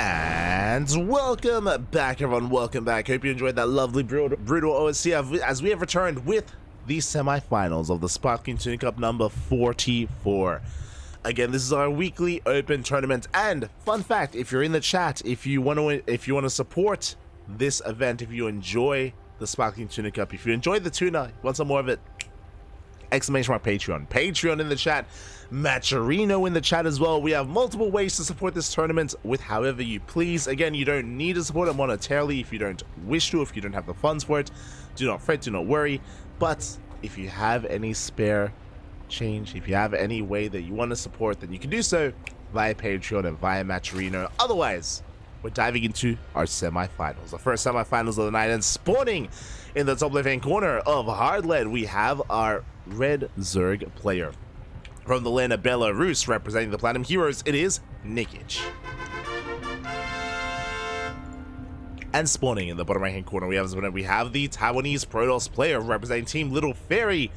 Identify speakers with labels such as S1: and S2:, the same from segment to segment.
S1: And welcome back, everyone. Welcome back. Hope you enjoyed that lovely brutal OSC as we have returned with the semifinals of the Sparkling Tuna Cup number 44. Again, this is our weekly open tournament. And fun fact: if you're in the chat, if you want to support this event, if you enjoy the Sparkling Tuna Cup, if you enjoy the tuna, want some more of it, exclamation mark Patreon in the chat, Matcherino in the chat as well. We have multiple ways to support this tournament with however you please. Again, you don't need to support it monetarily if you don't wish to, if you don't have the funds for it. Do not fret, do not worry. But if you have any spare change, if you have any way that you want to support, then you can do so via Patreon and via Matcherino. Otherwise, we're diving into our semifinals, the first semifinals of the night, and spawning in the top left-hand corner of Hardlead, we have our red Zerg player. From the land of Belarus, representing the Platinum Heroes, it is Nikich. And spawning in the bottom right-hand corner, we have the Taiwanese Protoss player representing Team Little Fairy,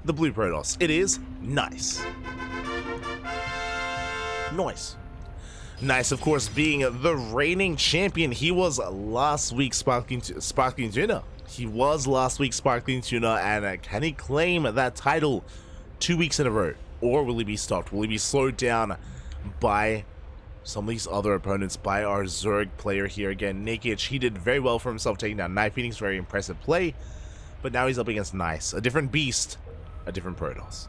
S1: the blue Protoss. It is Nice. Nice, of course, being the reigning champion. He was last week's Sparkling Tuna. He was last week's Sparkling Tuna, and can he claim that title 2 weeks in a row? Or will he be stopped? Will he be slowed down by some of these other opponents, by our Zerg player here? Again, Nikich, he did very well for himself taking down Night Phoenix, very impressive play. But now he's up against Nice, a different beast, a different Protoss.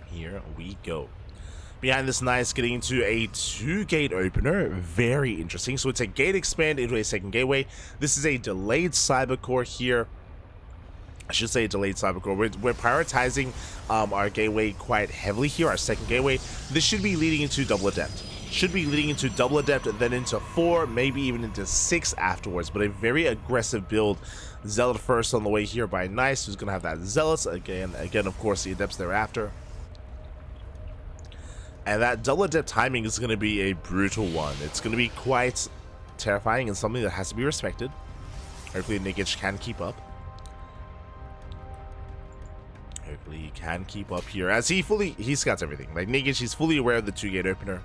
S1: Here we go. Behind this, Nice getting into a 2-gate opener. Very interesting. So it's a gate expand into a second gateway. This is a delayed cybercore here. I should say a delayed cybercore. We're prioritizing our gateway quite heavily here, our second gateway. This should be leading into double adept. Should be leading into double adept, then into 4, maybe even into 6 afterwards. But a very aggressive build. Zealot first on the way here by Nice, who's going to have that Zealots. Again, of course, the adepts thereafter. And that double adept timing is going to be a brutal one. It's going to be quite terrifying and something that has to be respected. Hopefully Nikich can keep up. Hopefully he can keep up here as he scouts everything. Like Nikich, he's fully aware of the 2-gate opener.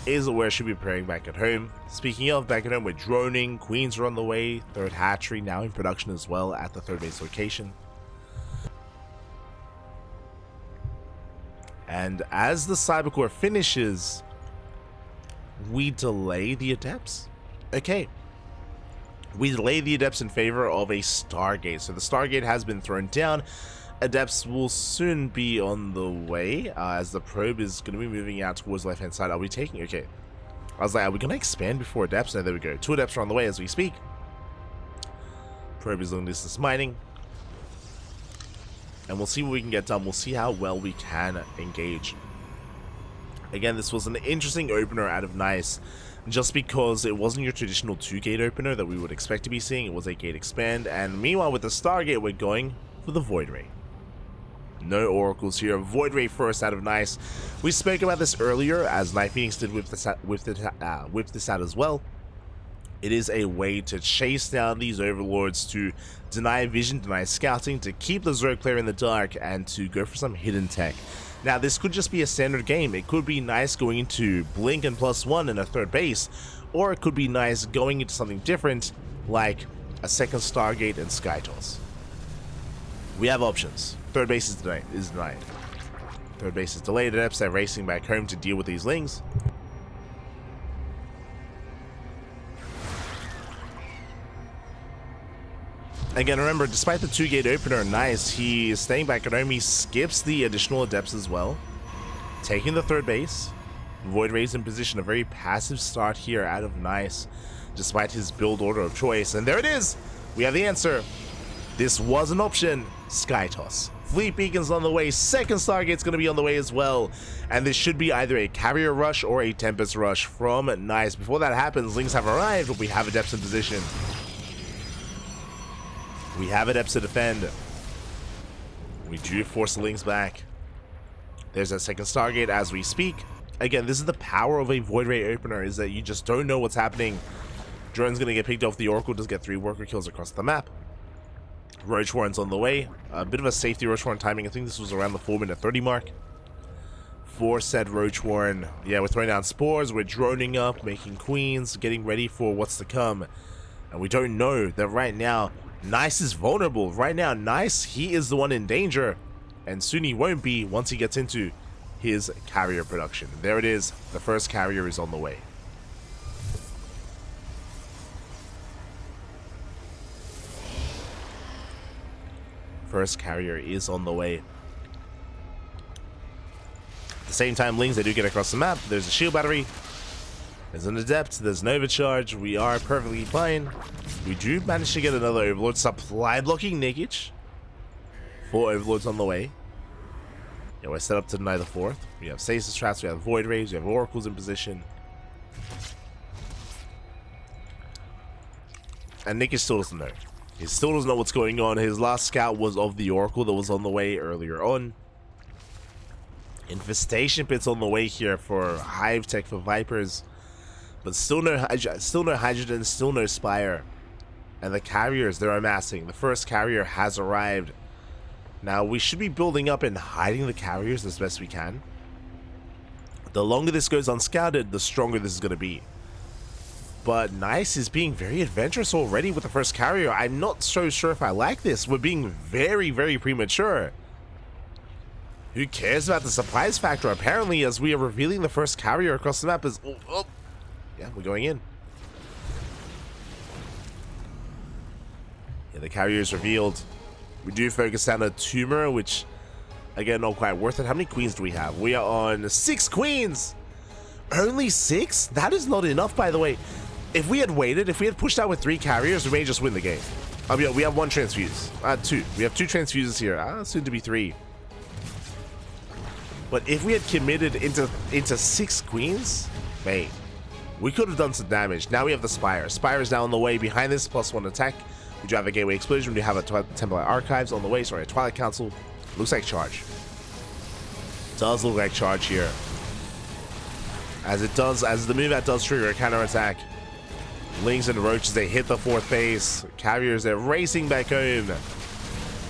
S1: Is aware should be preparing back at home. Speaking of back at home, we're droning. Queens are on the way. Third hatchery now in production as well at the third base location. And as the cybercore finishes, we delay the adepts. Okay. We delay the adepts in favor of a Stargate. So the Stargate has been thrown down. Adepts will soon be on the way as the probe is going to be moving out towards the left-hand side. Are we taking... Okay. I was like, are we going to expand before adepts? No, there we go. 2 adepts are on the way as we speak. Probe is long distance mining. And we'll see what we can get done. We'll see how well we can engage. Again, this was an interesting opener out of Nice, just because it wasn't your traditional 2-gate opener that we would expect to be seeing. It was a gate expand. And meanwhile, with the Stargate, we're going for the Void Ray. No oracles here. Void Ray first out of Nice. We spoke about this earlier, as Night Phoenix did whip this out as well. It is a way to chase down these overlords, to deny vision, deny scouting, to keep the Zerg player in the dark, and to go for some hidden tech. Now, this could just be a standard game. It could be Nice going into Blink and +1 in a third base, or it could be Nice going into something different, like a second Stargate and Sky Toss. We have options. Third base is denied. Third base is delayed. Adepts are racing back home to deal with these Lings. Again, remember, despite the 2-gate opener, Nice, he is staying back at home. He skips the additional adepts as well, taking the third base. Void Ray's in position. A very passive start here out of Nice, despite his build order of choice. And there it is. We have the answer. This was an option. Sky Toss. Fleet Beacon's on the way. Second Stargate's going to be on the way as well. And this should be either a Carrier Rush or a Tempest Rush from Nice. Before that happens, Lings have arrived, but we have adepts in position. We have adepts to defend. We do force the Lings back. There's a second Stargate as we speak. Again, this is the power of a Void Ray opener, is that you just don't know what's happening. Drone's going to get picked off. The Oracle does get 3 worker kills across the map. Roach Warren's on the way. A bit of a safety Roach Warren timing. I think this was around the 4-minute 30 mark. for said Roach Warren. Yeah, we're throwing down spores, we're droning up, making queens, getting ready for what's to come. And we don't know that right now, Nice is vulnerable. Right now, Nice, he is the one in danger. And soon he won't be once he gets into his carrier production. There it is. The first carrier is on the way. First carrier is on the way. At the same time, Lings, they do get across the map. There's a shield battery. There's an adept. There's an overcharge. We are perfectly fine. We do manage to get another overlord. Supply blocking Nikich. 4 overlords on the way. Yeah, we're set up to deny the 4th. We have stasis traps. We have void rays. We have oracles in position. And Nikich still doesn't know. He still doesn't know what's going on. His last scout was of the oracle that was on the way earlier on. Infestation pits on the way here for hive tech for vipers, but still no hydrogen, still no spire. And the carriers, they're amassing. The first carrier has arrived. Now we should be building up and hiding the carriers as best we can. The longer this goes unscouted, the stronger this is going to be. But Nice is being very adventurous already with the first carrier. I'm not so sure if I like this. We're being very, very premature. Who cares about the supplies factor? Apparently, as we are revealing the first carrier across the map is... Oh, yeah, we're going in. Yeah, the carrier is revealed. We do focus down a tumor, which, again, not quite worth it. How many queens do we have? We are on 6 queens! Only 6? That is not enough, by the way. If we had waited, if we had pushed out with 3 carriers, we may just win the game. We have 1 transfuse. 2. We have 2 transfuses here. Soon to be 3. But if we had committed into 6 queens, mate, we could have done some damage. Now we have the Spire. Spire is now on the way. Behind this, +1 attack. We do have a Gateway Explosion. We have a Templar Archives on the way. Sorry, a Twilight Council. Looks like charge. Does look like charge here. As the move that does trigger a counter attack. Lings and Roaches, they hit the 4th base. Carriers, they're racing back home.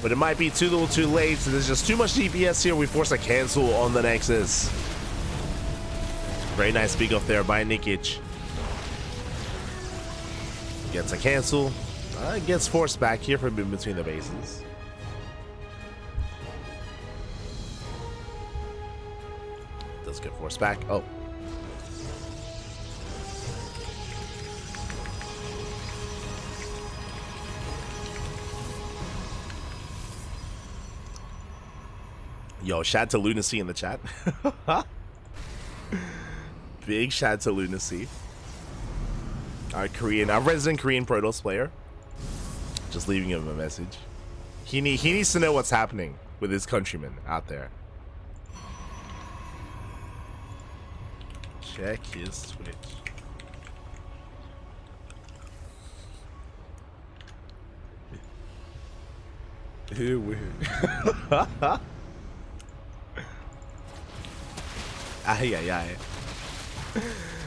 S1: But it might be too little too late. So there's just too much DPS here. We force a cancel on the Nexus. Very nice big off there by Nikich. Gets a cancel. Gets forced back here from in between the bases. Does get forced back. Oh. Yo, shout to Lunacy in the chat. Big shout to Lunacy. Our resident Korean Protoss player. Just leaving him a message. He needs to know what's happening with his countrymen out there. Check his Twitch. Ew, weird.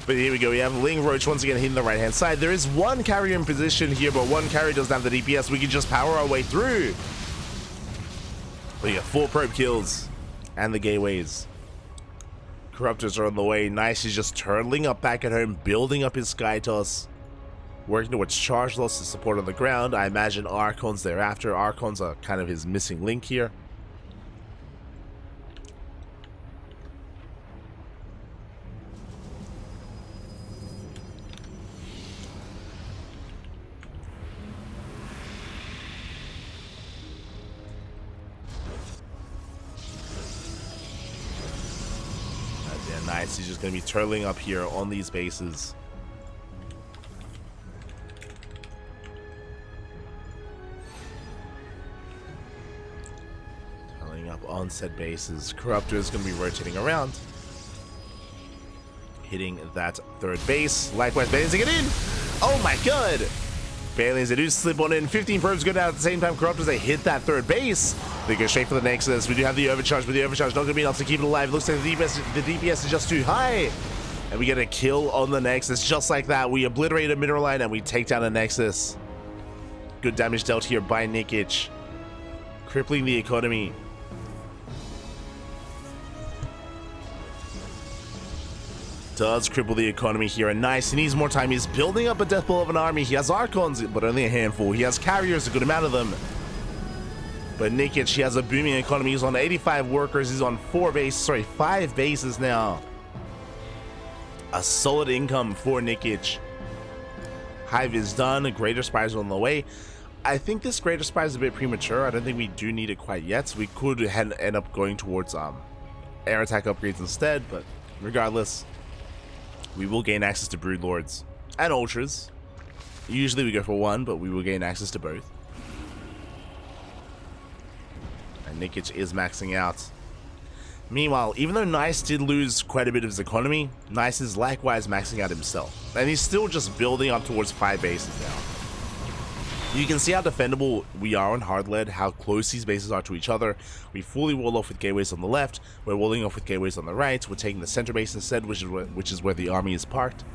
S1: But here we go. We have Ling Roach once again hitting the right hand side. There is 1 carrier in position here, but 1 carrier doesn't have the DPS. We can just power our way through. We got 4 probe kills and the gateways. Corruptors are on the way. Nice is just turtling up back at home, building up his Sky Toss, working towards charge loss to support on the ground. I imagine Archons thereafter. Archons are kind of his missing link here. Nice, he's just going to be turtling up here on these bases. Turtling up on said bases. Corruptor is going to be rotating around. Hitting that 3rd base. Likewise, Balians get in! Oh my god! Balians, they do slip on in. 15 probes go down at the same time. Corruptors, they hit that 3rd base. They go straight for the Nexus. We do have the overcharge, but the overcharge not going to be enough to keep it alive. Looks like the DPS is just too high. And we get a kill on the Nexus. Just like that, we obliterate a mineral line and we take down a Nexus. Good damage dealt here by Nikich. Crippling the economy. does cripple the economy here, and nice, he needs more time. He's building up a death ball of an army. He has Archons, but only a handful. He has carriers, a good amount of them. But Nikich, he has a booming economy. He's on 85 workers. He's on 5 bases now. A solid income for Nikich. Hive is done. Greater Spires on the way. I think this Greater Spire is a bit premature. I don't think we do need it quite yet. So we could end up going towards air attack upgrades instead. But regardless, we will gain access to Brood Lords and Ultras. Usually we go for one, but we will gain access to both. And Nikich is maxing out. Meanwhile, even though Nice did lose quite a bit of his economy, Nice is likewise maxing out himself. And he's still just building up towards 5 bases now. You can see how defendable we are on hard lead, how close these bases are to each other. We fully wall off with gateways on the left, we're walling off with gateways on the right, we're taking the center base instead, which is where the army is parked.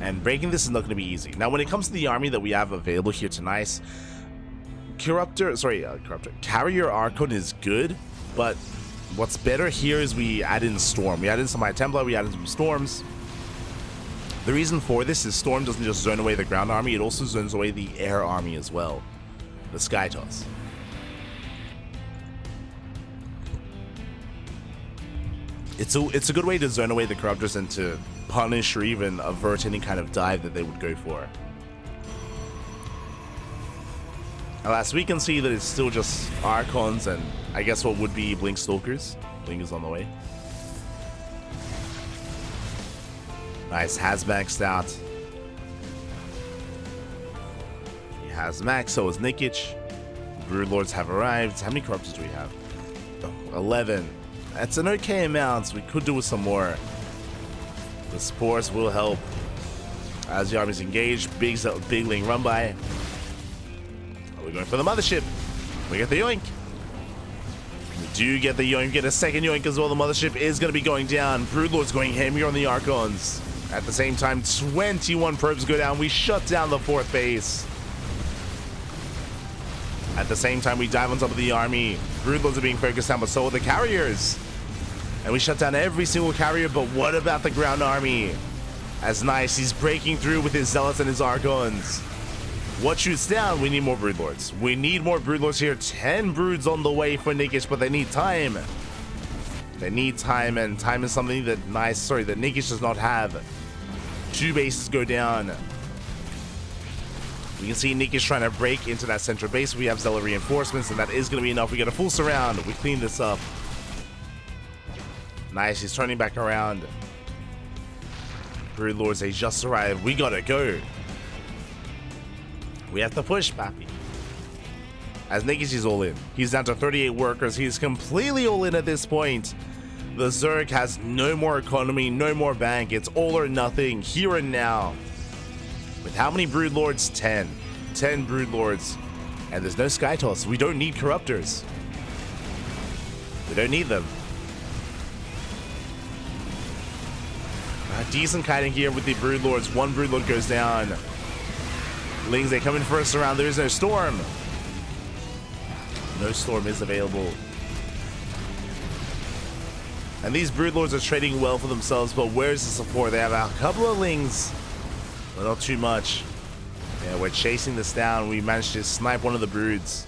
S1: And breaking this is not going to be easy. Now when it comes to the army that we have available here to Nice, Carrier Archon is good, but what's better here is we add in Storm. We add in some High Templar, we add in some Storms. The reason for this is Storm doesn't just zone away the ground army, it also zones away the air army as well. The Sky Toss. It's a good way to zone away the Corruptors and to punish or even avert any kind of dive that they would go for. Alas, we can see that it's still just Archons and I guess what would be Blink Stalkers. Blink is on the way. Nice, has maxed out. He has max, so is Nikich. Brood Lords have arrived. How many Corruptors do we have? Oh, 11. That's an okay amount. We could do with some more. The Spores will help. As the army's engaged, big Ling run by. We're going for the mothership. We get the yoink. We do get the yoink. We get a second yoink as well. The mothership is going to be going down. Broodlord's going ham here on the Archons. At the same time, 21 probes go down. We shut down the 4th base. At the same time, we dive on top of the army. Broodlords are being focused on, but so are the carriers. And we shut down every single carrier, but what about the ground army? As Nice, he's breaking through with his Zealots and his Archons. What shoots down? We need more Broodlords. We need more Broodlords here. 10 Broods on the way for Nikich, but they need time. They need time, and time is something that that Nikich does not have. 2 bases go down. We can see Nikich trying to break into that central base. We have Zealot reinforcements, and that is going to be enough. We get a full surround. We clean this up. Nice, he's turning back around. Brood Lords, they just arrived. We gotta go. We have to push, Pappy. As Nikich is all in. He's down to 38 workers. He's completely all in at this point. The Zerg has no more economy, no more bank. It's all or nothing, here and now. With how many Brood Lords? 10. 10 Brood Lords. And there's no Sky Toss. We don't need Corruptors. We don't need them. Decent kiting here with the Brood Lords. 1 Brood Lord goes down. Lings, they come in first round. There is no Storm. No Storm is available. And these Brood Lords are trading well for themselves, but where's the support? They have a couple of Lings, but not too much. Yeah, we're chasing this down. We managed to snipe one of the Broods.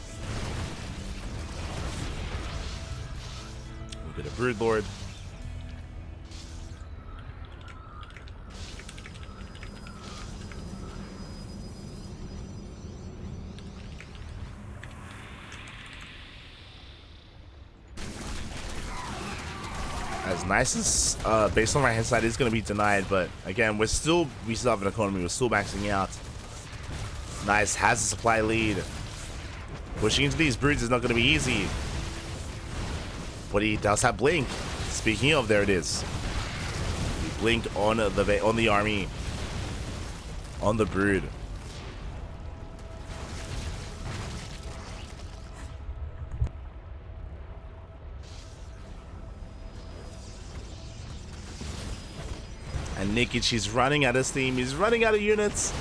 S1: We've got a Brood Lord. As Nice as based on right hand side is going to be denied, but again we still have an economy. We're still maxing out. Nice has a supply lead. Pushing into these Broods is not going to be easy, but he does have Blink. Speaking of, there it is. Blink on the army, on the Brood. And Nikich, he's running out of steam. He's running out of units.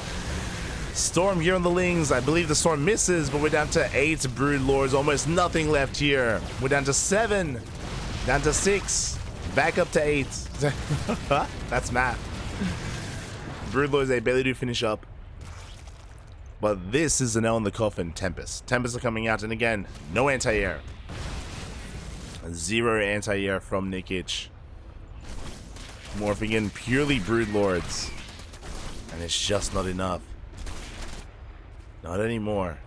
S1: Storm here on the Lings. I believe the Storm misses, but we're down to 8 Brood Lords. Almost nothing left here. We're down to 7. Down to 6. Back up to 8. That's math. Broodlords, they barely do finish up. But this is an nail in the coffin. Tempest. Tempests are coming out, and again, no anti-air. 0 anti-air from Nikich. Morphing in purely Broodlords. And it's just not enough. Not anymore.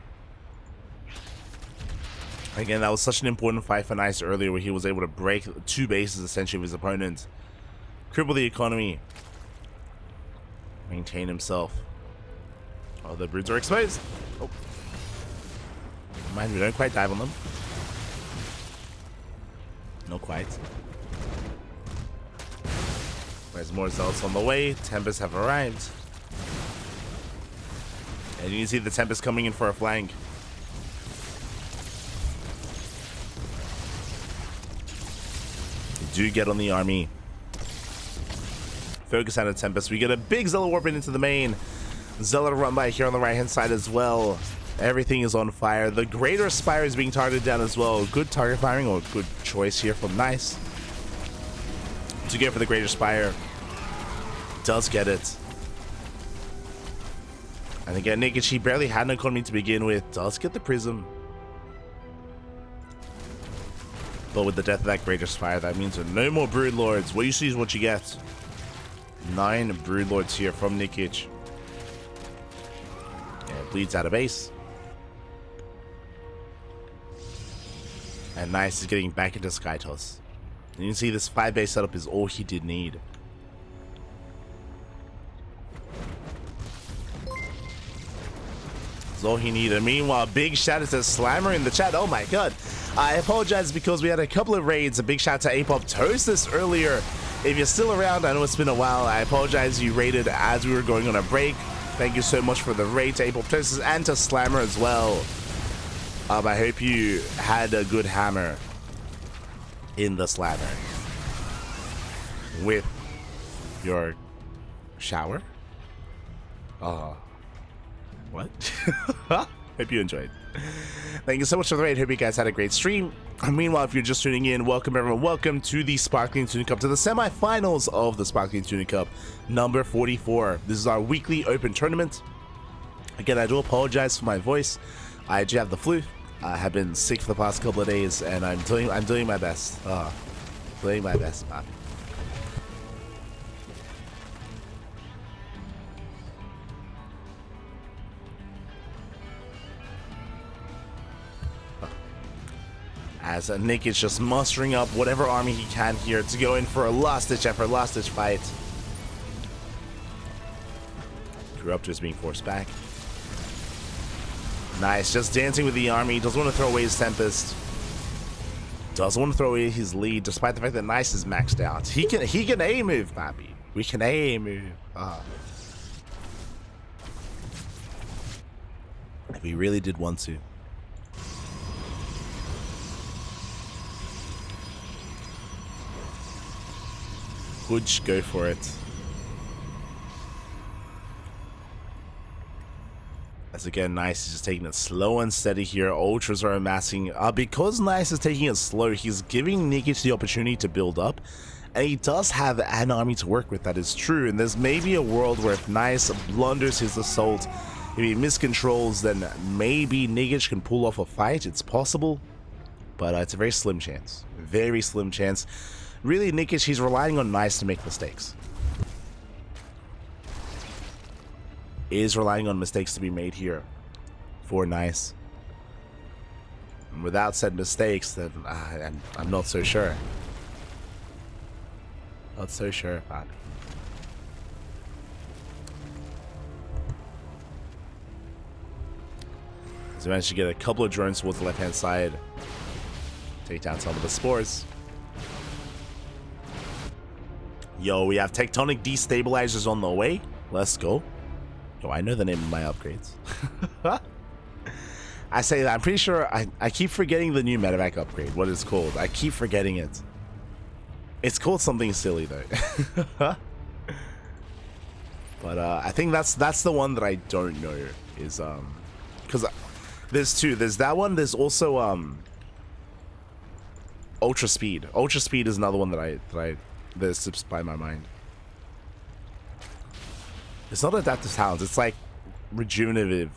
S1: Again, that was such an important fight for Nice earlier, where he was able to break 2 bases essentially of his opponent. Cripple the economy. Maintain himself. Oh, the broods are exposed. Oh. Mind, we don't quite dive on them. Not quite. There's more zealots on the way. Tempests have arrived. And you can see the Tempest coming in for a flank. They do get on the army. Focus on the Tempest. We get a big Zealot warping into the main. Zealot run by here on the right hand side as well. Everything is on fire. The Greater Spire is being targeted down as well. Good target firing, or good choice here from Nice to get for the Greater Spire. Does get it. And again, Nikich, he barely had an economy to begin with. Does get the Prism. But with the death of that Greater Spire, that means no more Broodlords. What you see is what you get. 9 Broodlords here from Nikich. And bleeds out of base. And Nice is getting back into Sky Toss. And you can see this 5 base setup is all he did need. That's all he needed. Meanwhile, big shout out to Slammer in the chat. Oh my god. I apologize because we had a couple of raids. A big shout out to Apop Toast this earlier. If you're still around, I know it's been a while. I apologize you raided as we were going on a break. Thank you so much for the raid to Apop Toast and to Slammer as well. I hope you had a good hammer in the Slammer with your shower. What? Hope you enjoyed. Thank you so much for the raid. Hope you guys had a great stream. Meanwhile, if you're just tuning in, welcome everyone. Welcome to the Sparkling Tuna Cup, to the semifinals of the Sparkling Tuna Cup, number 44. This is our weekly open tournament. Again, I do apologize for my voice. I do have the flu. I have been sick for the past couple of days, and I'm doing my best. Doing my best, man. As Nick is just mustering up whatever army he can here to go in for a last-ditch effort, last-ditch fight. Corruptor is being forced back. Nice, just dancing with the army. Doesn't want to throw away his Tempest. Doesn't want to throw away his lead, despite the fact that Nice is maxed out. He can A move, Pappy. We can A move. If we really did want to. Would go for it. As again, Nice is just taking it slow and steady here. Ultras are amassing. Because Nice is taking it slow, he's giving Nikich the opportunity to build up. And he does have an army to work with, that is true. And there's maybe a world where if Nice blunders his assault, if he miscontrols, then maybe Nikich can pull off a fight. It's possible. But it's a very slim chance. Very slim chance. Really, Nikich, he's relying on Nice to make mistakes. Is relying on mistakes to be made here for Nice. And without said mistakes, then I'm not so sure. Not so sure, man. So managed to get a couple of drones towards the left-hand side. Take down some of the spores. Yo, we have tectonic destabilizers on the way. Let's go. Yo, I know the name of my upgrades. I say that. I'm pretty sure I keep forgetting the new medevac upgrade. What it's called. I keep forgetting it. It's called something silly though. But I think that's the one that I don't know is because there's two. There's that one. There's also Ultra Speed. Ultra Speed is another one that slips by my mind. It's not adaptive talents. It's like rejuvenative,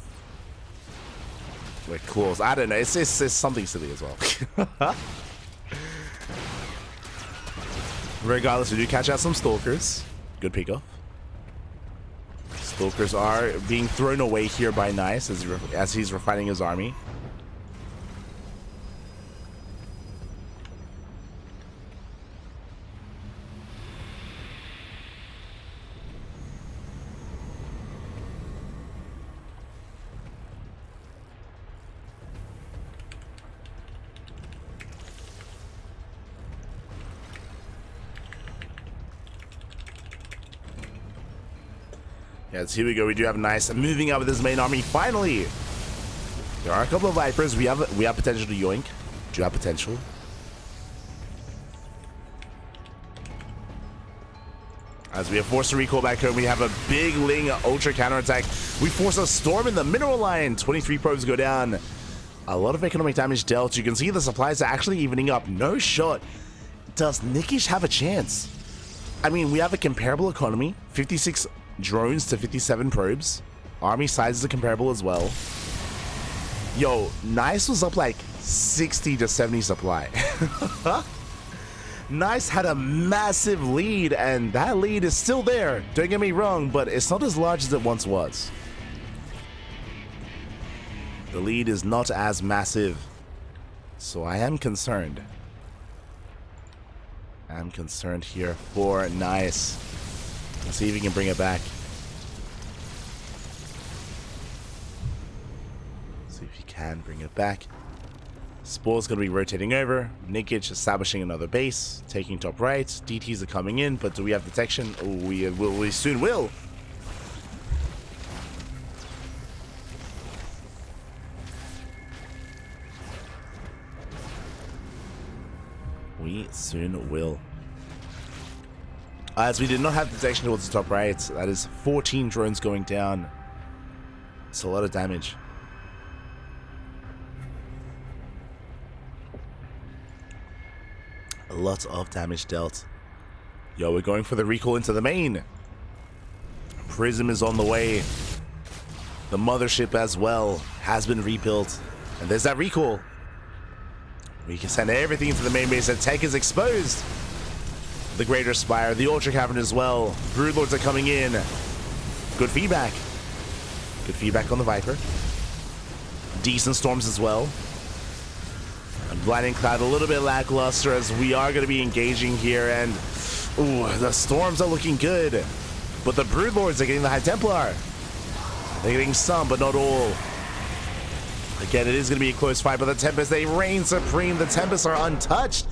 S1: like claws. I don't know. It's something silly as well. Regardless, we do catch out some stalkers. Good pickup. Stalkers are being thrown away here by Nice as he's refining his army. Yes, here we go. We do have Nice moving up with his main army. Finally, there are a couple of Vipers. We have potential to yoink. Do have potential. As we have forced a recall back home, we have a big Ling ultra counterattack. We force a storm in the mineral line. 23 probes go down. A lot of economic damage dealt. You can see the supplies are actually evening up. No shot. Does Nikich have a chance? I mean, we have a comparable economy. 56 drones to 57 probes. Army sizes are comparable as well. Yo, Nice was up like 60 to 70 supply. Nice had a massive lead, and that lead is still there. Don't get me wrong, but it's not as large as it once was. The lead is not as massive. So I am concerned. I'm concerned here for Nice. Let's see if he can bring it back. See if he can bring it back. Spore's going to be rotating over. Nikich establishing another base. Taking top right. DTs are coming in, but do we have detection? Oh, we soon will. We soon will. As we did not have detection towards the top right, that is 14 drones going down. It's a lot of damage. A lot of damage dealt. Yo, we're going for the recall into the main. Prism is on the way. The mothership as well has been rebuilt. And there's that recall. We can send everything into the main base, and tech is exposed. The Greater Spire, the Ultra Cavern as well. Broodlords are coming in. Good feedback. Good feedback on the Viper. Decent storms as well. And Blinding Cloud a little bit lackluster as we are going to be engaging here, and ooh, the storms are looking good. But the Broodlords are getting the High Templar. They're getting some, but not all. Again, it is going to be a close fight, but the Tempest, they reign supreme. The Tempests are untouched.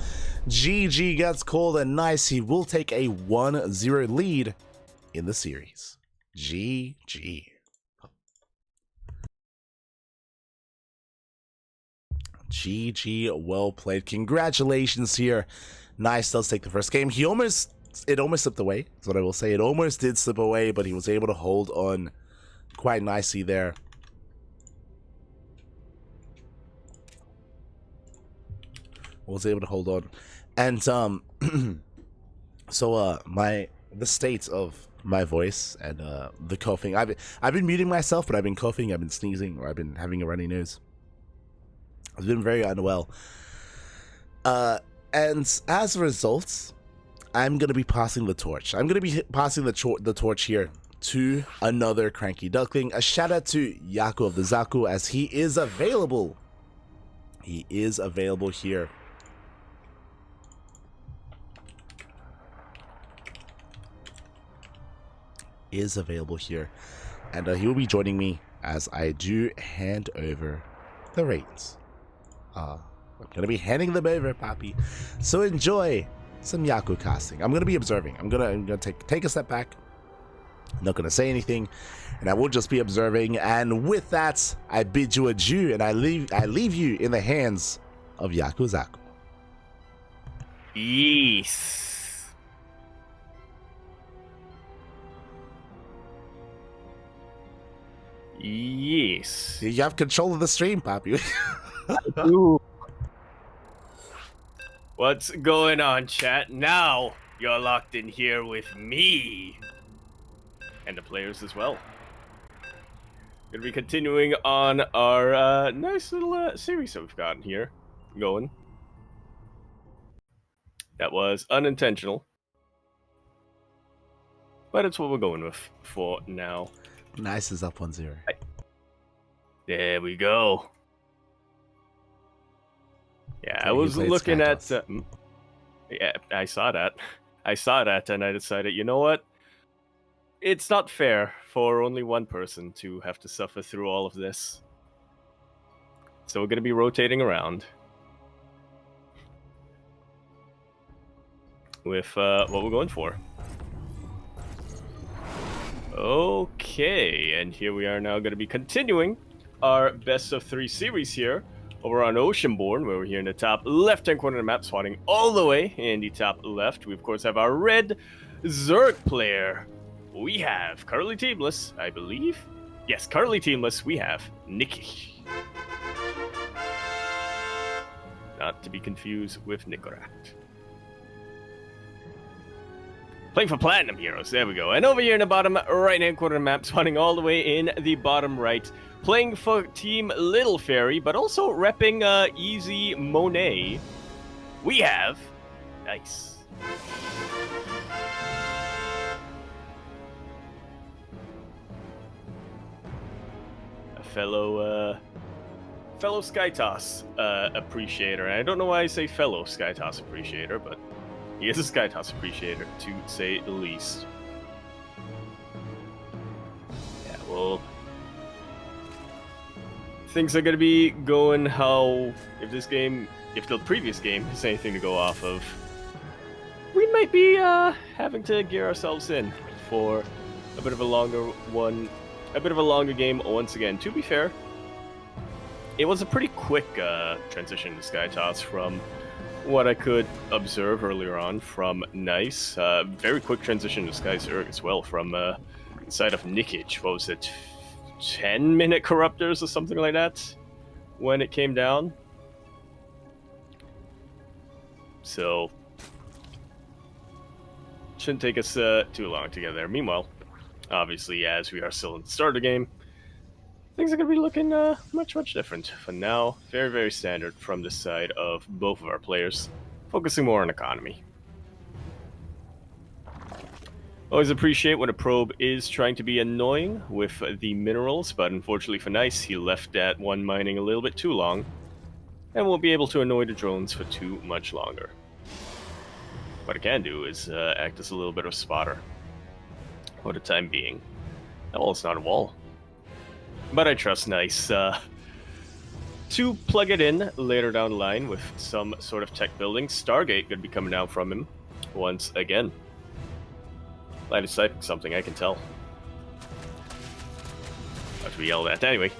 S1: GG gets called, and Nice, he will take a 1-0 lead in the series. GG. GG, well played. Congratulations here. Nice does take the first game. It almost slipped away. That's what I will say. It almost did slip away, but he was able to hold on quite nicely there. Was able to hold on. And the state of my voice and the coughing. I've been muting myself, but I've been coughing, I've been sneezing, or I've been having a runny nose. I've been very unwell. And as a result, I'm going to be passing the torch. I'm going to be passing the torch here to another Cranky Duckling. A shout out to Yaku of the Zaku, as he is available. He is available here. Is available here, and he will be joining me as I do hand over the reins. I'm gonna be handing them over, Papi. So enjoy some Yaku casting. I'm gonna be observing. I'm gonna take a step back. I'm not gonna say anything, and I will just be observing. And with that, I bid you adieu, and I leave you in the hands of Yaku Zaku.
S2: Yes. Yes.
S1: You have control of the stream, Papi.
S2: Ooh. What's going on, chat? Now you're locked in here with me. And the players as well. Gonna be continuing on our nice little series that we've gotten here going. That was unintentional. But it's what we're going with for now.
S1: Nice is up 1-0.
S2: There we go. Yeah,
S1: So
S2: I was looking at...
S1: yeah,
S2: I saw that. I saw that and I decided, you know what? It's not fair for only one person to have to suffer through all of this. So we're going to be rotating around with what we're going for. Okay, and here we are now going to be continuing our best of 3 series here over on Oceanborn, where we're here in the top left-hand corner of the map, spawning all the way in the top left. We, of course, have our red Zerg player. We have, currently teamless, I believe. Yes, currently teamless, we have Nikich. Not to be confused with Nicorat. Playing for Platinum Heroes, there we go. And over here in the bottom right-hand corner of the map, spawning all the way in the bottom right, playing for Team Little Fairy, but also repping Easy Monet, we have... Nice. Fellow Skytoss appreciator. And I don't know why I say fellow Skytoss appreciator, but he is a Skytoss appreciator, to say the least. Yeah, well, things are going to be going how... If the previous game is anything to go off of, we might be having to gear ourselves in for a bit of a longer one. A bit of a longer game once again. To be fair, it was a pretty quick transition to Skytoss from what I could observe earlier on from Nice. Very quick transition to Sky Zerg as well from the side of Nikich. What was it? 10-minute corruptors or something like that when it came down. So, shouldn't take us too long to get there. Meanwhile, obviously, as we are still in the start of the game, things are going to be looking much, much different. For now, very, very standard from the side of both of our players, focusing more on economy. Always appreciate when a probe is trying to be annoying with the minerals, but unfortunately for Nice, he left that one mining a little bit too long, and won't be able to annoy the drones for too much longer. What I can do is act as a little bit of a spotter for the time being. Well, it's not a wall. But I trust Nice to plug it in later down the line with some sort of tech building. Stargate going to be coming down from him once again. Line of sight, something I can tell. Have to be yelled at anyway.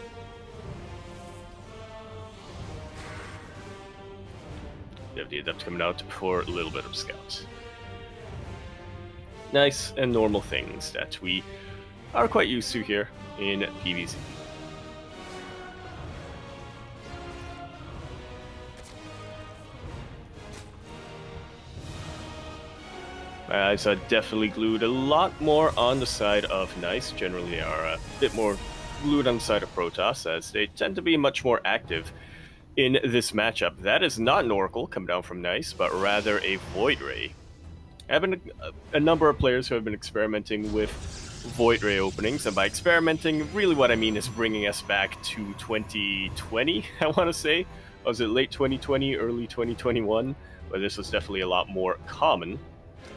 S2: We have the Adept coming out for a little bit of scout. Nice and normal things that we are quite used to here in PvZ. My eyes are definitely glued a lot more on the side of Nice. Generally, they are a bit more glued on the side of Protoss, as they tend to be much more active in this matchup. That is not an Oracle coming down from Nice, but rather a Void Ray. I have been a number of players who have been experimenting with Void Ray openings, and by experimenting, really what I mean is bringing us back to 2020, I want to say. Was it late 2020, early 2021? But this was definitely a lot more common.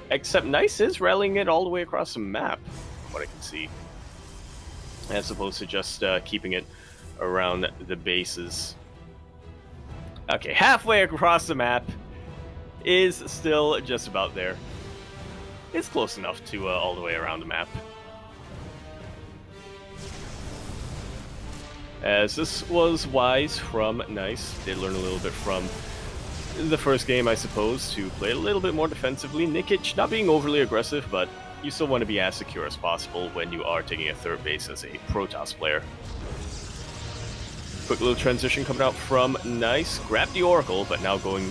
S2: Except Nice is rallying it all the way across the map, from what I can see. As opposed to just keeping it around the bases. Okay, halfway across the map is still just about there. It's close enough to all the way around the map. As this was wise from Nice. Did learn a little bit from the first game, I suppose, to play a little bit more defensively. Nikich not being overly aggressive, but you still want to be as secure as possible when you are taking a third base as a Protoss player. Quick little transition coming out from Nice. Grabbed the Oracle, but now going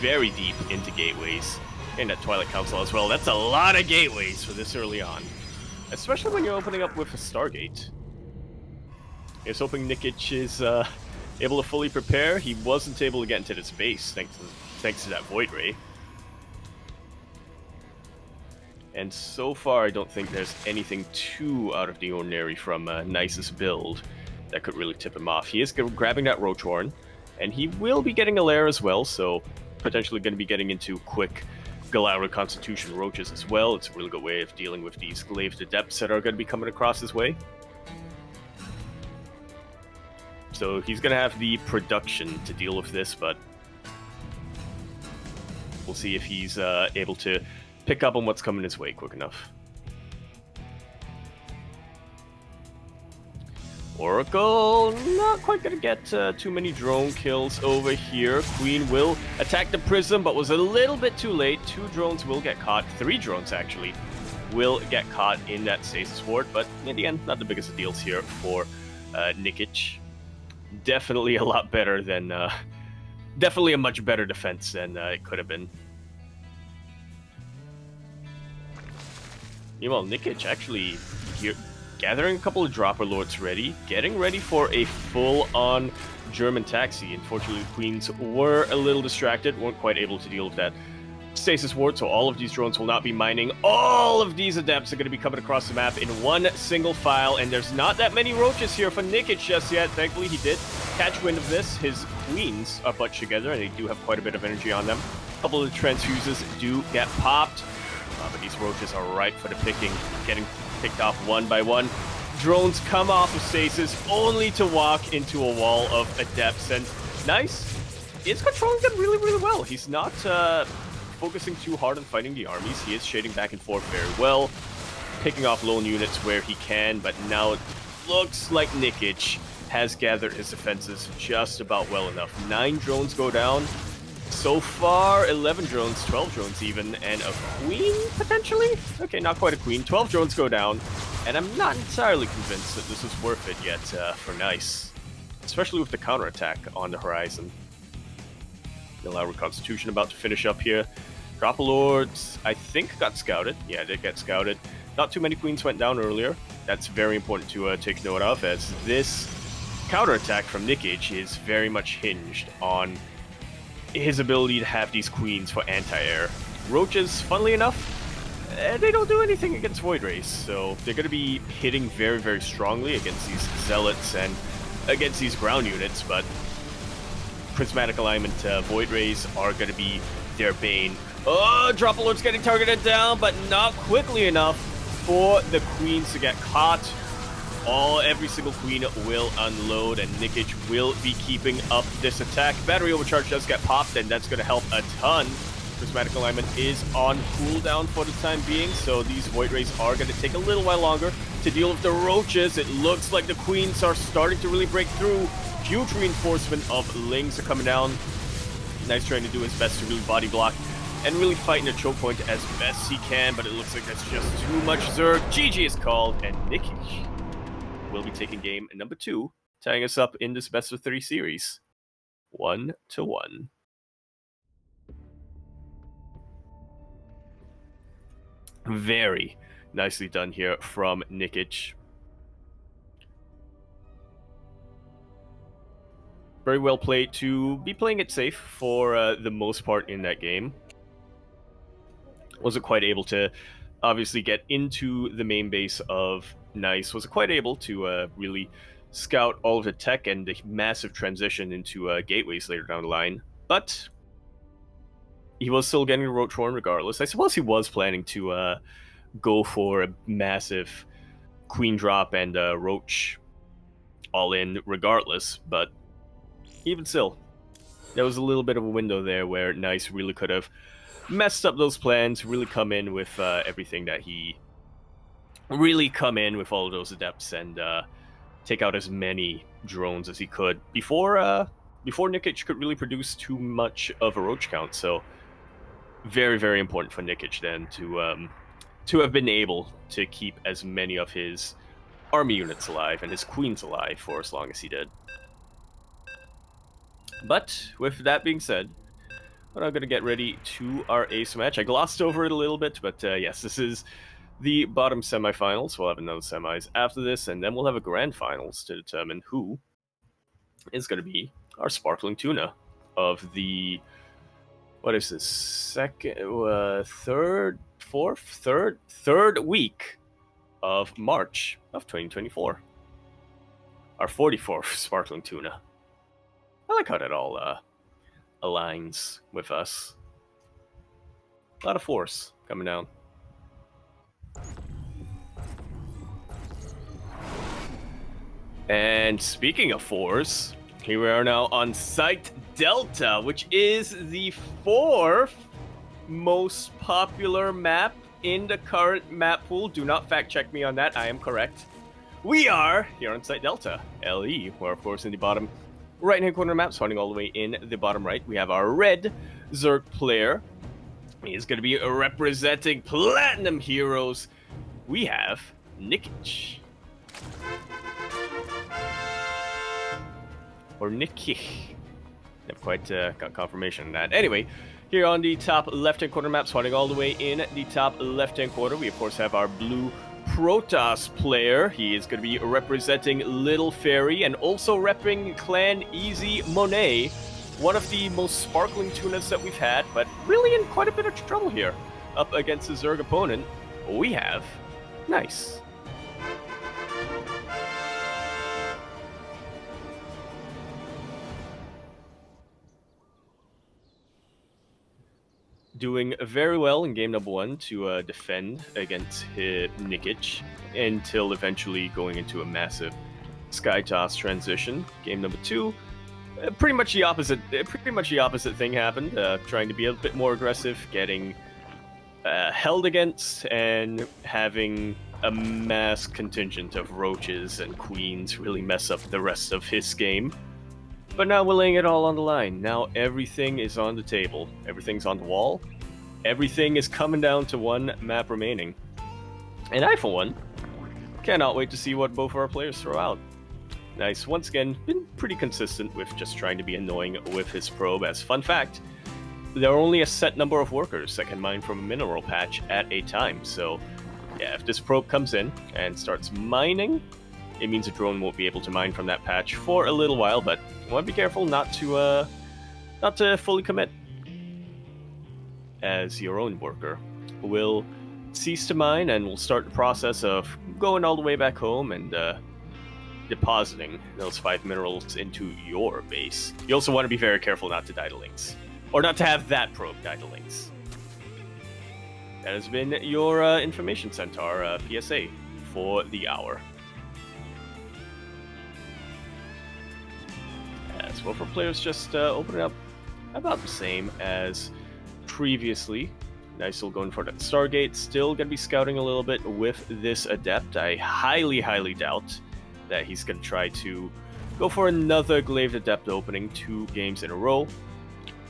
S2: very deep into gateways. And at Twilight Council as well. That's a lot of gateways for this early on. Especially when you're opening up with a Stargate. Here's hoping Nikich is able to fully prepare. He wasn't able to get into this base thanks to that Void Ray. And so far, I don't think there's anything too out of the ordinary from Nice's build that could really tip him off. He is grabbing that Roach Horn, and he will be getting a lair as well, so potentially going to be getting into quick Galarian Constitution Roaches as well. It's a really good way of dealing with these Glaive Adepts that are going to be coming across his way. So he's going to have the production to deal with this, but we'll see if he's able to pick up on what's coming his way quick enough. Oracle, not quite going to get too many drone kills over here. Queen will attack the Prism, but was a little bit too late. 2 drones will get caught. 3 drones, actually, will get caught in that Stasis Ward. But in the end, not the biggest of deals here for Nikich. Definitely a lot better than... definitely a much better defense than it could have been. Meanwhile, Nikich actually here, gathering a couple of Dropper Lords ready, getting ready for a full-on German taxi. Unfortunately, the Queens were a little distracted, weren't quite able to deal with that Stasis Ward, so all of these drones will not be mining. All of these Adepts are going to be coming across the map in one single file, and there's not that many Roaches here for Nikich just yet. Thankfully, he did catch wind of this. His Queens are bunched together, and they do have quite a bit of energy on them. A couple of the Transfuses do get popped. But these Roaches are ripe for the picking, getting picked off one by one. Drones come off of Stasis, only to walk into a wall of Adepts, and Nice is controlling them really, really well. He's not focusing too hard on fighting the armies. He is shading back and forth very well, picking off lone units where he can, but now it looks like Nikich has gathered his defenses just about well enough. 9 drones go down. So far, 11 drones, 12 drones even, and a queen, potentially? Okay, not quite a queen. 12 drones go down, and I'm not entirely convinced that this is worth it yet for Nice. Especially with the counterattack on the horizon. Galarian Constitution about to finish up here. Dropper Lords, I think, got scouted. Yeah, they get scouted. Not too many queens went down earlier. That's very important to take note of, as this counterattack from Nikich is very much hinged on his ability to have these queens for anti-air. Roaches, funnily enough, they don't do anything against Void Rays, so they're going to be hitting very, very strongly against these Zealots and against these ground units, but Prismatic Alignment Void Rays are going to be their bane. Oh, Dropper Lord's getting targeted down, but not quickly enough for the queens to get caught. Every single queen will unload, and Nikich will be keeping up this attack. Battery Overcharge does get popped, and that's going to help a ton. Prismatic Alignment is on cooldown for the time being, so these Void Rays are going to take a little while longer to deal with the Roaches. It looks like the queens are starting to really break through. Huge reinforcement of Lings are coming down. Nice trying to do his best to really body block and really fight in a choke point as best he can, but it looks like that's just too much Zerg. GG is called, and Nikich will be taking game number 2, tying us up in this best of 3 series. 1-1. Very nicely done here from Nikich. Very well played to be playing it safe for the most part in that game. Wasn't quite able to obviously get into the main base of Nice. Wasn't quite able to really scout all of the tech and the massive transition into gateways later down the line. But he was still getting a Roach Horn regardless. I suppose he was planning to go for a massive Queen drop and Roach all in regardless, but even still, there was a little bit of a window there where Nice really could have messed up those plans, really come in with everything that he... Really come in with all of those Adepts and take out as many drones as he could before Nikich could really produce too much of a Roach count, so very, very important for Nikich then to have been able to keep as many of his army units alive and his queens alive for as long as he did. But with that being said, But I'm going to get ready to our ace match. I glossed over it a little bit, but yes, this is the bottom semifinals. We'll have another semis after this, and then we'll have a grand finals to determine who is going to be our Sparkling Tuna of the, what is this, third week of March of 2024. Our 44th Sparkling Tuna. I like how that all aligns with us. A lot of force coming down. And speaking of force, here we are now on Site Delta, which is the 4th most popular map in the current map pool. Do not fact check me on that, I am correct. We are here on Site Delta, LE, where of course in the bottom right-hand corner map, starting all the way in the bottom right, we have our red Zerg player. He is going to be representing Platinum Heroes. We have Nikich. Or Nikich. Never quite got confirmation on that. Anyway, here on the top left-hand corner map, starting all the way in the top left-hand corner, we of course have our blue Protoss player. He is going to be representing Little Fairy and also repping Clan Easy Monet, one of the most sparkling tunas that we've had, but really in quite a bit of trouble here. Up against the Zerg opponent, we have Nice. Doing very well in game number 1 to defend against Nikich until eventually going into a massive Sky Toss transition. Game number 2, pretty much the opposite thing happened. Trying to be a bit more aggressive, getting held against, and having a mass contingent of roaches and queens really mess up the rest of his game. But now we're laying it all on the line. Now everything is on the table. Everything's on the wall. Everything is coming down to one map remaining. And I, for one, cannot wait to see what both of our players throw out. Nice, once again, been pretty consistent with just trying to be annoying with his probe. As fun fact, there are only a set number of workers that can mine from a mineral patch at a time. So, yeah, if this probe comes in and starts mining, it means a drone won't be able to mine from that patch for a little while, but you want to be careful not to fully commit, as your own worker will cease to mine and will start the process of going all the way back home and depositing those 5 minerals into your base. You also want to be very careful not to die to links, or not to have that probe die to links. That has been your Information Centaur PSA for the hour. As well, for players just opening up about the same as previously. Nice, still going for that Stargate. Still going to be scouting a little bit with this Adept. I highly, highly doubt that he's going to try to go for another Glaive Adept opening 2 games in a row.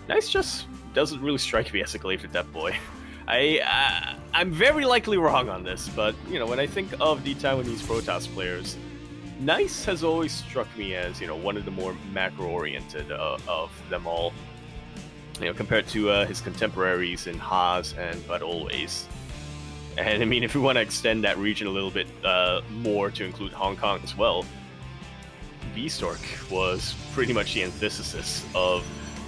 S2: Nice just doesn't really strike me as a Glaive Adept boy. I'm very likely wrong on this, but you know, when I think of the Taiwanese Protoss players, Nice has always struck me as, you know, one of the more macro-oriented of them all. You know, compared to his contemporaries in Haas and But Always. And I mean, if we want to extend that region a little bit more to include Hong Kong as well, V-Stork was pretty much the antithesis of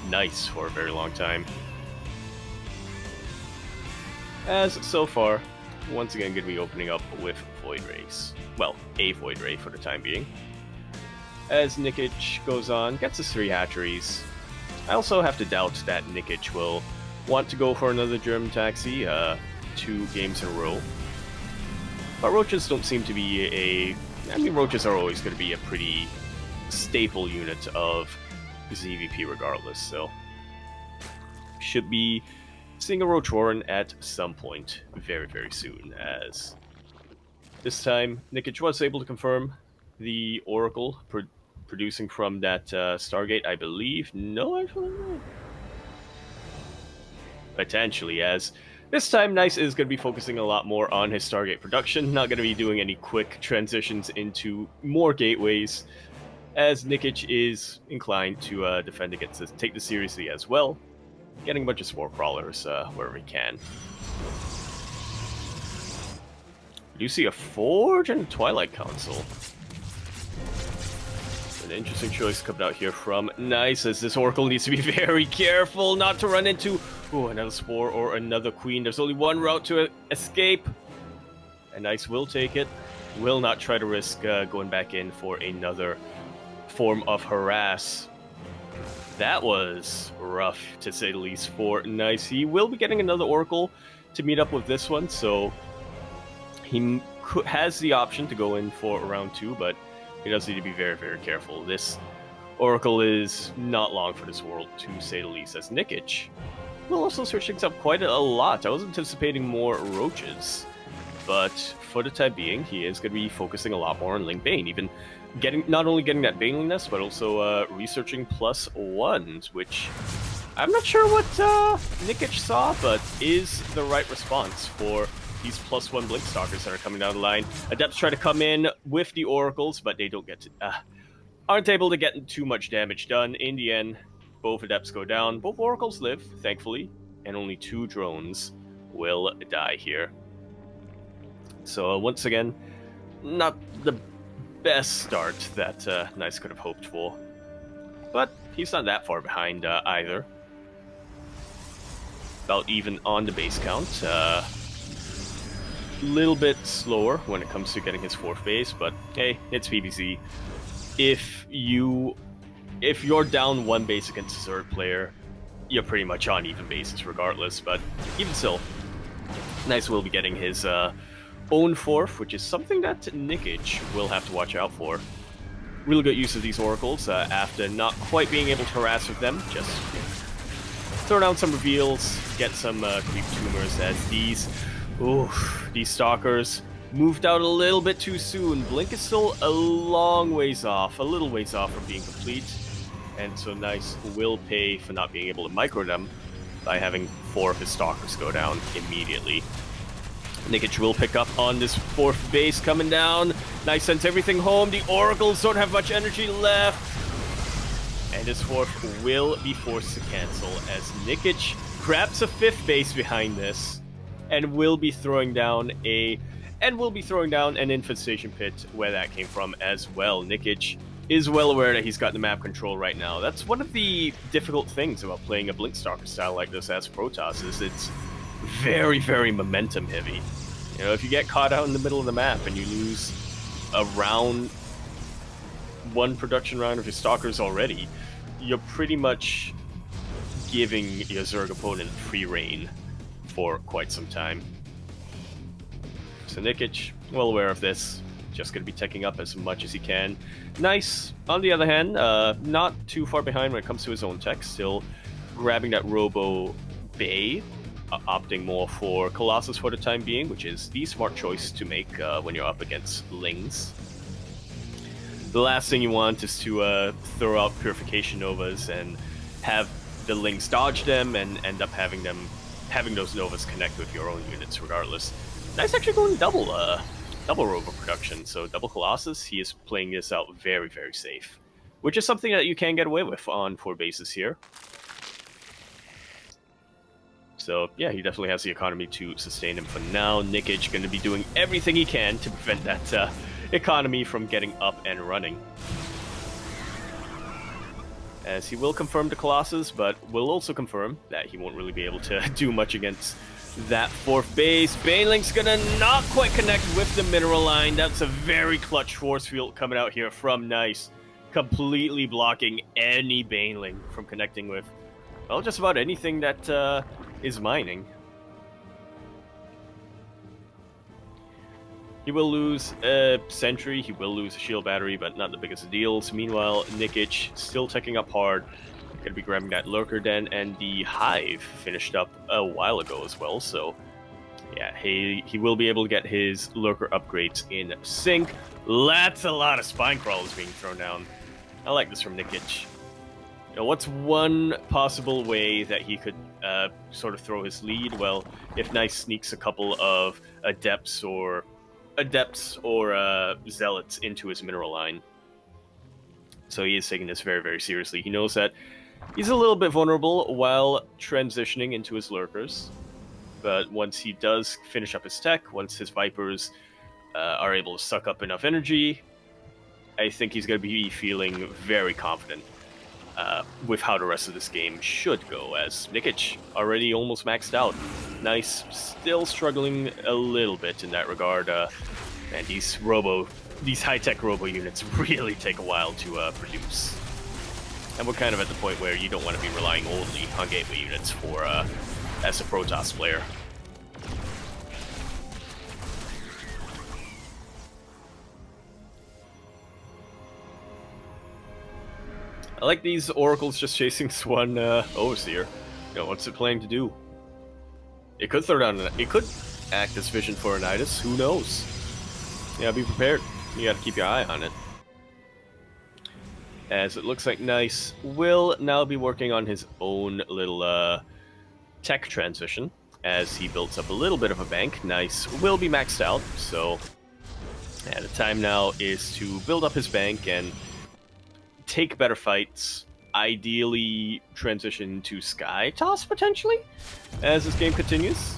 S2: Nice for a very long time. As so far, once again, going to be opening up with Void Rays. Well, a Void Ray for the time being. As Nikich goes on, gets his 3 hatcheries. I also have to doubt that Nikich will want to go for another German taxi 2 games in a row. But roaches don't seem to be I mean, roaches are always going to be a pretty staple unit of ZVP regardless, so should be seeing a Roach Warren at some point very, very soon, as this time Nikich was able to confirm the Oracle producing from that Stargate, I believe. No, actually, no. Potentially, as this time Nice is going to be focusing a lot more on his Stargate production, not going to be doing any quick transitions into more gateways, as Nikich is inclined to defend against this, take this seriously as well. getting a bunch of Spore Crawlers wherever he can. We do see a Forge and a Twilight Council. An interesting choice coming out here from Nice, as this Oracle needs to be very careful not to run into another Spore or another Queen. There's only one route to escape, and Nice will take it. Will not try to risk going back in for another form of harass. That was rough, to say the least, for Nice. He will be getting another Oracle to meet up with this one, so he has the option to go in for round 2, but he does need to be very, very careful. This Oracle is not long for this world, to say the least, as Nikich will also switch things up quite a lot. I was anticipating more Roaches, but for the time being, he is going to be focusing a lot more on Link Bane, even not only getting that Baneling Nest, but also researching +1s, which I'm not sure what Nikich saw, but is the right response for these +1 Blink Stalkers that are coming down the line. Adepts try to come in with the Oracles, but they don't get to, aren't able to get too much damage done. In the end, both Adepts go down. Both Oracles live, thankfully, and only 2 drones will die here. So once again, not the best start that Nice could have hoped for. But he's not that far behind either. About even on the base count. Little bit slower when it comes to getting his 4th base, but hey, it's PvZ. If you're down 1 base against a Zerg player, you're pretty much on even bases regardless, but even still, Nice will be getting his own 4th, which is something that Nikich will have to watch out for. Really good use of these Oracles after not quite being able to harass with them. Just throw down some reveals, get some creep tumors, as these Stalkers moved out a little bit too soon. Blink is still a long ways off, a little ways off from being complete, and so Nice will pay for not being able to micro them by having 4 of his Stalkers go down immediately. Nikich will pick up on this 4th base coming down. Nice sends everything home. The Oracles don't have much energy left, and his 4th will be forced to cancel as Nikich grabs a 5th base behind this and will be throwing down an infestation pit where that came from as well. Nikich is well aware that he's got the map control right now. That's one of the difficult things about playing a Blink Stalker style like this as Protoss, is it's very, very momentum heavy. You know, if you get caught out in the middle of the map and you lose a round, 1 production round of your Stalkers already, you're pretty much giving your Zerg opponent free reign for quite some time. So Nikich, well aware of this, just going to be taking up as much as he can. Nice, on the other hand, not too far behind when it comes to his own tech, still grabbing that Robo Bay, opting more for Colossus for the time being, which is the smart choice to make when you're up against Lings. The last thing you want is to throw out Purification Novas and have the Lings dodge them and end up having those Novas connect with your own units regardless. Nice actually going double Robo production, so double Colossus. He is playing this out very, very safe, which is something that you can get away with on 4 bases here. So yeah, he definitely has the economy to sustain him for now. Nikich going to be doing everything he can to prevent that economy from getting up and running. As he will confirm the Colossus, but will also confirm that he won't really be able to do much against that 4th base. Baneling's gonna not quite connect with the mineral line. That's a very clutch force field coming out here from Nice, completely blocking any Baneling from connecting with, well, just about anything that is mining. He will lose a sentry, he will lose a shield battery, but not the biggest of deals. Meanwhile, Nikich still taking up hard. Gonna be grabbing that Lurker Den, and the Hive finished up a while ago as well, so yeah, he will be able to get his Lurker upgrades in sync. That's a lot of Spine Crawlers being thrown down. I like this from Nikich. You know, what's one possible way that he could sort of throw his lead? Well, if Nice sneaks a couple of Adepts or Zealots into his mineral line. So he is taking this very, very seriously. He knows that He's a little bit vulnerable while transitioning into his lurkers, but once he does finish up his tech, once his Vipers are able to suck up enough energy, I think he's going to be feeling very confident with how the rest of this game should go, as Nikich already almost maxed out. Nice, still struggling a little bit in that regard. And these high-tech robo units really take a while to produce. And we're kind of at the point where you don't want to be relying only on gateway units for as a Protoss player. I like these oracles just chasing this one overseer. You know, what's it planning to do? It could throw down. It could act as vision for Anitis. Who knows? Yeah, be prepared. You got to keep your eye on it. As it looks like Nice will now be working on his own little tech transition. As he builds up a little bit of a bank, Nice will be maxed out. So, yeah, the time now is to build up his bank and take better fights, ideally transition to Sky Toss potentially as this game continues.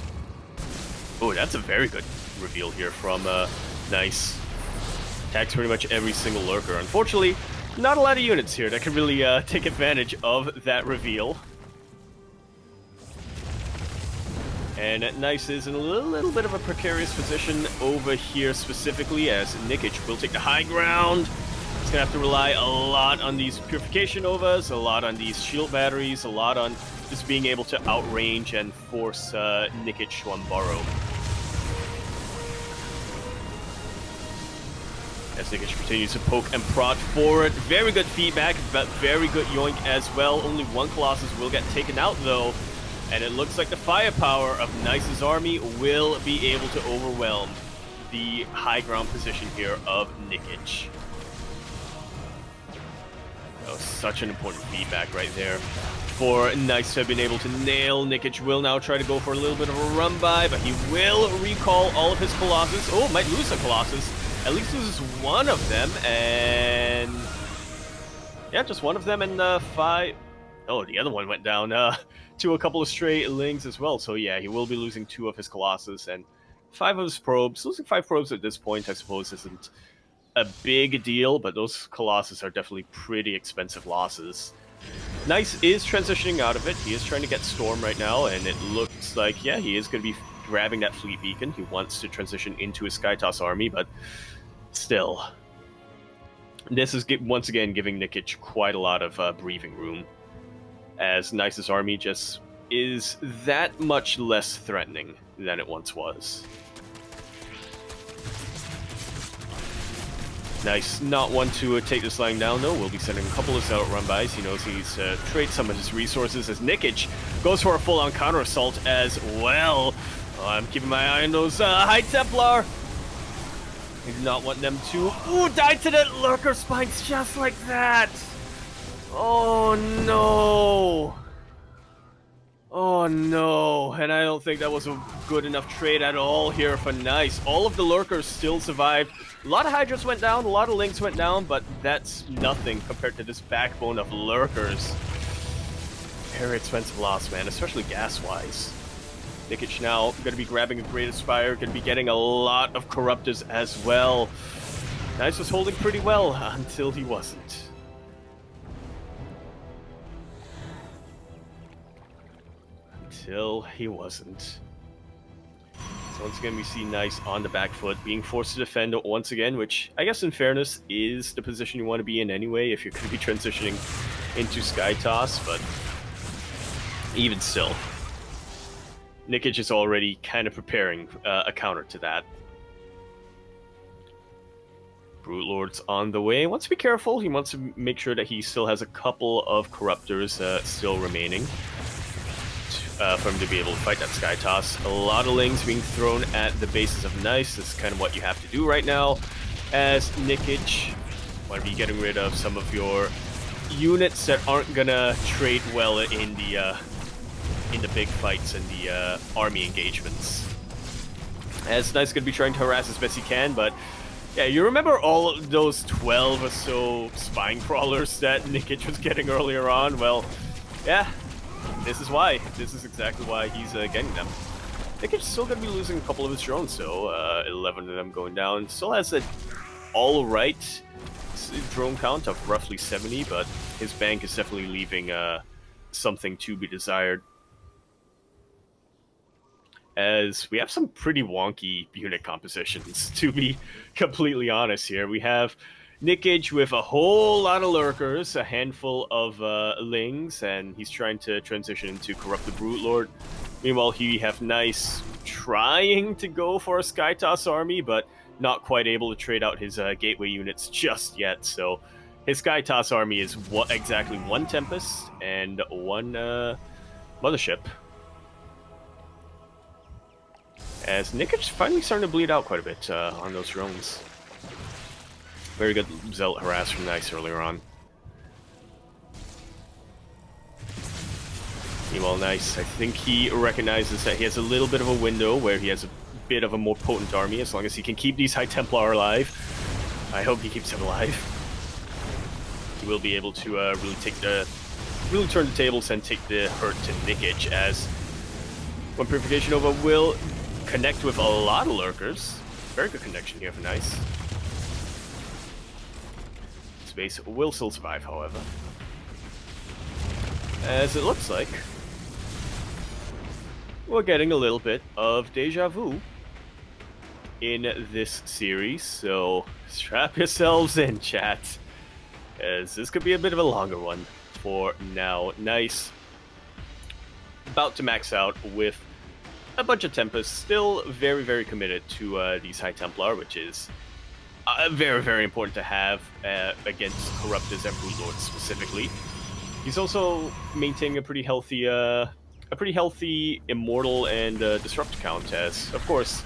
S2: Oh, that's a very good reveal here from Nice. Attacks pretty much every single lurker. Unfortunately, not a lot of units here that can really take advantage of that reveal. And Nice is in a little bit of a precarious position over here specifically, as Nikich will take the high ground. He's going to have to rely a lot on these Purification Novas, a lot on these shield batteries, a lot on just being able to outrange and force Nikich to unburrow. As Nikich continues to poke and prod forward. Very good feedback, but very good yoink as well. Only one Colossus will get taken out though. And it looks like the firepower of Nice's army will be able to overwhelm the high ground position here of Nikich. That was such an important feedback right there for Nice to have been able to nail. Nikich will now try to go for a little bit of a run by, but he will recall all of his Colossus. Oh, might lose a Colossus. At least loses one of them, and yeah, just one of them, and 5. Oh, the other one went down to a couple of stray Lings as well. So yeah, he will be losing 2 of his Colossus and 5 of his probes. Losing 5 probes at this point, I suppose, isn't a big deal, but those Colossus are definitely pretty expensive losses. Nice is transitioning out of it. He is trying to get Storm right now, and it looks like, yeah, he is going to be grabbing that Fleet Beacon. He wants to transition into his Skytoss army, but still, this is once again giving Nikich quite a lot of breathing room, as Nice's army just is that much less threatening than it once was. Nice, not one to take this line down, though. We'll be sending a couple of out run-bys. He knows he needs to trade some of his resources, as Nikich goes for a full-on counter-assault as well. Oh, I'm keeping my eye on those High Templar. I do not want them to... Ooh, die to the Lurker Spikes just like that! Oh, no! Oh, no. And I don't think that was a good enough trade at all here for Nice. All of the Lurkers still survived. A lot of Hydras went down, a lot of Lynx went down, but that's nothing compared to this backbone of Lurkers. Very expensive loss, man, especially gas-wise. Nikich now going to be grabbing a Great Aspire, going to be getting a lot of Corruptors as well. Nice was holding pretty well until he wasn't. Until he wasn't. So once again, we see Nice on the back foot, being forced to defend once again, which I guess in fairness is the position you want to be in anyway if you're going to be transitioning into Skytoss, but even still, Nikich is already kind of preparing a counter to that. Brute Lord's on the way. He wants to be careful. He wants to make sure that he still has a couple of Corruptors still remaining for him to be able to fight that Skytoss. A lot of Lings being thrown at the bases of Nice. This is kind of what you have to do right now. As Nikich, want to be getting rid of some of your units that aren't gonna trade well in the big fights and the army engagements. As Nice gonna be trying to harass as best he can, but yeah, you remember all of those 12 or so spine crawlers that Nikich was getting earlier on? Well, Yeah, this is why. This is exactly why he's getting them. Nikich still going to be losing a couple of his drones, though. 11 of them going down. Still has an all-right drone count of roughly 70, but his bank is definitely leaving something to be desired. As we have some pretty wonky unit compositions, to be completely honest here. We have Nikich with a whole lot of lurkers, a handful of lings, and he's trying to transition into Corrupt the Brute Lord. Meanwhile, he have Nice trying to go for a Skytoss army, but not quite able to trade out his gateway units just yet. So his Skytoss army is exactly one Tempest and one Mothership. As Nikich finally starting to bleed out quite a bit on those drones. Very good Zealot harass from Nice earlier on. Meanwhile, Nice, I think he recognizes that he has a little bit of a window where he has a bit of a more potent army, as long as he can keep these High Templar alive. I hope he keeps them alive. He will be able to really turn the tables and take the hurt to Nikich, as when Purification Nova will connect with a lot of lurkers. Very good connection here for Nice. Space will still survive, however. As it looks like we're getting a little bit of deja vu in this series, so strap yourselves in, chat, as this could be a bit of a longer one for now. Nice. About to max out with a bunch of Tempests, still very, very committed to these High Templar, which is very, very important to have against Corruptors and Brute Lords specifically. He's also maintaining a pretty healthy Immortal and Disrupt count, as, of course,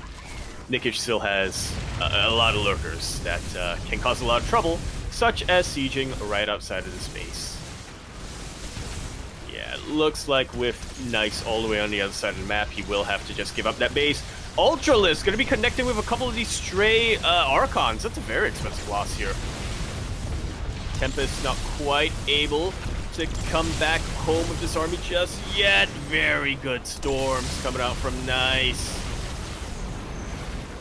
S2: Nikich still has a lot of lurkers that can cause a lot of trouble, such as sieging right outside of this base. Yeah, it looks like with Nice all the way on the other side of the map, he will have to just give up that base. Ultralisk going to be connecting with a couple of these stray Archons. That's a very expensive loss here. Tempest not quite able to come back home with this army just yet. Very good storms coming out from Nice.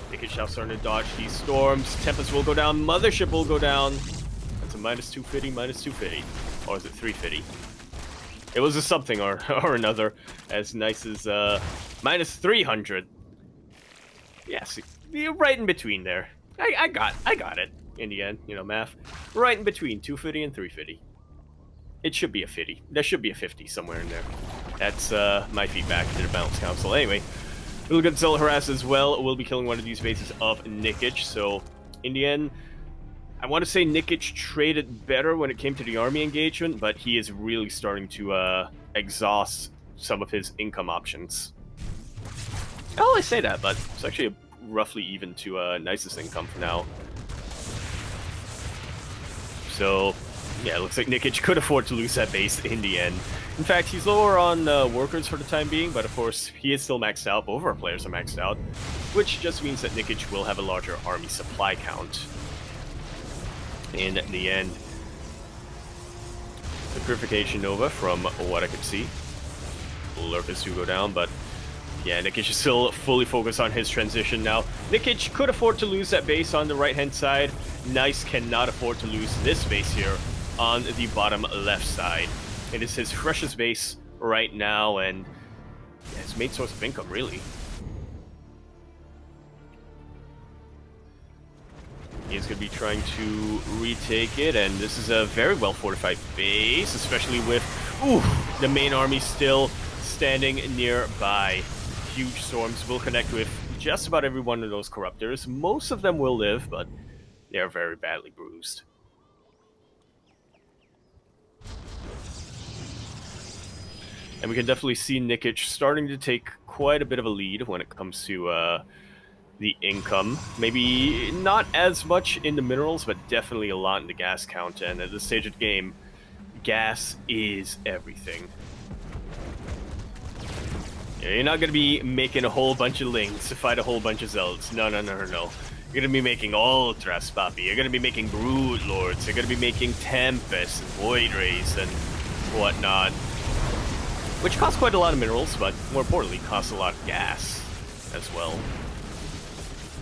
S2: Nikich now starting to dodge these storms. Tempest will go down. Mothership will go down. That's a minus 250, minus 250. Or is it 350? It was a something or another, as Nice is minus 300. Yes, you're right in between there. I got it in the end, you know, math. Right in between 250 and 350. It should be a 50. There should be a 50 somewhere in there. That's my feedback to the Balance Council. Anyway, really good Zealot harass as well. We'll be killing one of these bases of Nikich. So, in the end, I want to say Nikich traded better when it came to the army engagement, but he is really starting to exhaust some of his income options. Oh, I say that, but it's actually roughly even to Nice's income for now. So, yeah, it looks like Nikich could afford to lose that base in the end. In fact, he's lower on workers for the time being, but of course, he is still maxed out. Both of our players are maxed out, which just means that Nikich will have a larger army supply count in the end. The Purification Nova, from what I can see. Lurkers do go down, but yeah, Nikich is still fully focused on his transition now. Nikich could afford to lose that base on the right-hand side. Nice cannot afford to lose this base here on the bottom left side. It is his freshest base right now, and his main source of income, really. He's going to be trying to retake it, and this is a very well-fortified base, especially with the main army still standing nearby. Huge storms will connect with just about every one of those Corruptors. Most of them will live, but they are very badly bruised. And we can definitely see Nikich starting to take quite a bit of a lead when it comes to the income. Maybe not as much in the minerals, but definitely a lot in the gas count. And at this stage of the game, gas is everything. You're not going to be making a whole bunch of links to fight a whole bunch of zealots. No. You're going to be making Ultras, Papi. You're going to be making Brood Lords. You're going to be making Tempests and Void Rays and whatnot. which costs quite a lot of minerals, but more importantly, costs a lot of gas as well.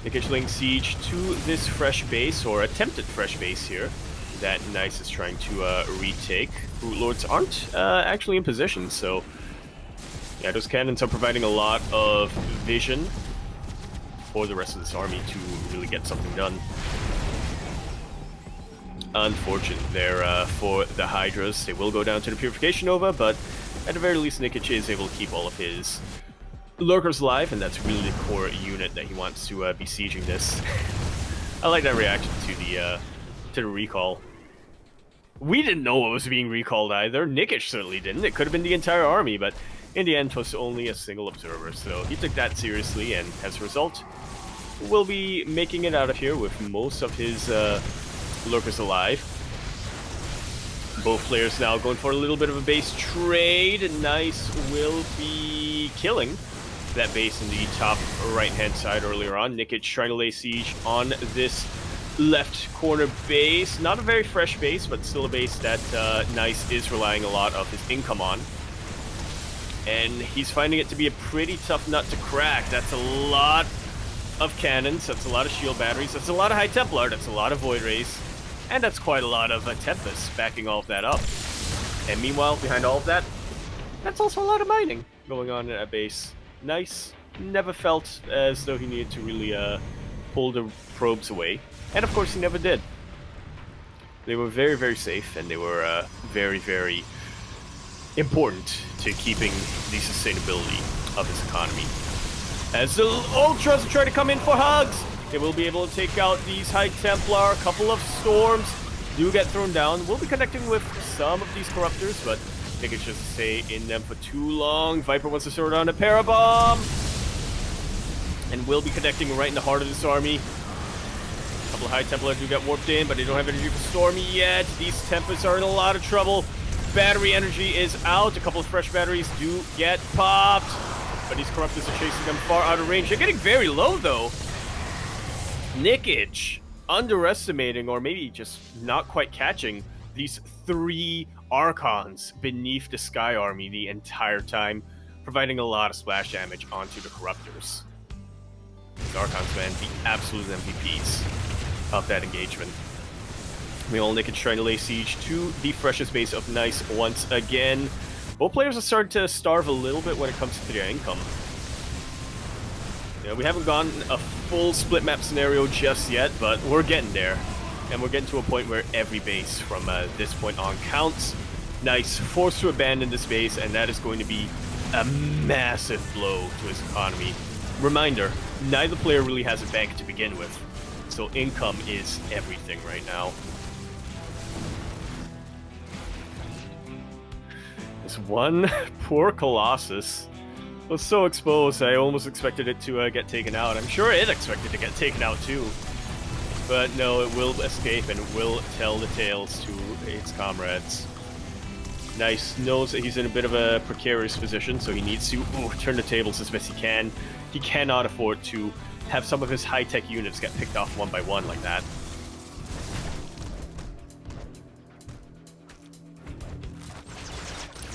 S2: Nikich laying siege to this fresh base, or attempted fresh base here, that Nice is trying to retake. Brute Lords aren't actually in position, so yeah, those cannons are providing a lot of vision for the rest of this army to really get something done. Unfortunate there for the Hydras. They will go down to the Purification Nova, but at the very least, Nikich is able to keep all of his Lurkers alive, and that's really the core unit that he wants to be sieging this. I like that reaction to the recall. We didn't know what was being recalled either. Nikich certainly didn't. It could have been the entire army, but in the end, it was only a single observer. So he took that seriously, and as a result, will be making it out of here with most of his Lurkers alive. Both players now going for a little bit of a base trade. Nice will be killing that base in the top right-hand side earlier on. Nikich trying to lay siege on this left corner base. Not a very fresh base, but still a base that Nice is relying a lot of his income on. And he's finding it to be a pretty tough nut to crack. That's a lot of cannons, that's a lot of shield batteries, that's a lot of High Templar, that's a lot of Void Rays, and that's quite a lot of Tempest backing all of that up. And meanwhile, behind all of that, that's also a lot of mining going on at base. Nice never felt as though he needed to really pull the probes away. And of course he never did. They were very, very safe, and they were very, very important to keeping the sustainability of his economy. As the Ultras try to come in for hugs, they will be able to take out these High Templar. A couple of storms do get thrown down. We'll be connecting with some of these Corruptors, but I think it's just to stay in them for too long. Viper wants to throw down a Parabomb, and will be connecting right in the heart of this army. A couple of High Templar do get warped in, but they don't have energy for Stormy yet. These Tempests are in a lot of trouble. Battery energy is out. A couple of fresh batteries do get popped, but these Corruptors are chasing them far out of range. They're getting very low, though. Nikich underestimating, or maybe just not quite catching, these 3 Archons beneath the Sky Army the entire time, providing a lot of splash damage onto the Corruptors. These Archons, man, the absolute MVPs of that engagement. Meanwhile, Nikich trying to lay siege to the freshest base of Nice once again. Both players are starting to starve a little bit when it comes to their income. Yeah, we haven't gotten a full split map scenario just yet, but we're getting there. And we're getting to a point where every base from this point on counts. Nice, forced to abandon this base, and that is going to be a massive blow to his economy. Reminder, neither player really has a bank to begin with, so income is everything right now. This one poor Colossus was so exposed, I almost expected it to get taken out. I'm sure it expected to get taken out too. But no, it will escape and it will tell the tales to its comrades. Nice knows that he's in a bit of a precarious position, so he needs to turn the tables as best he can. He cannot afford to have some of his high-tech units get picked off one by one like that.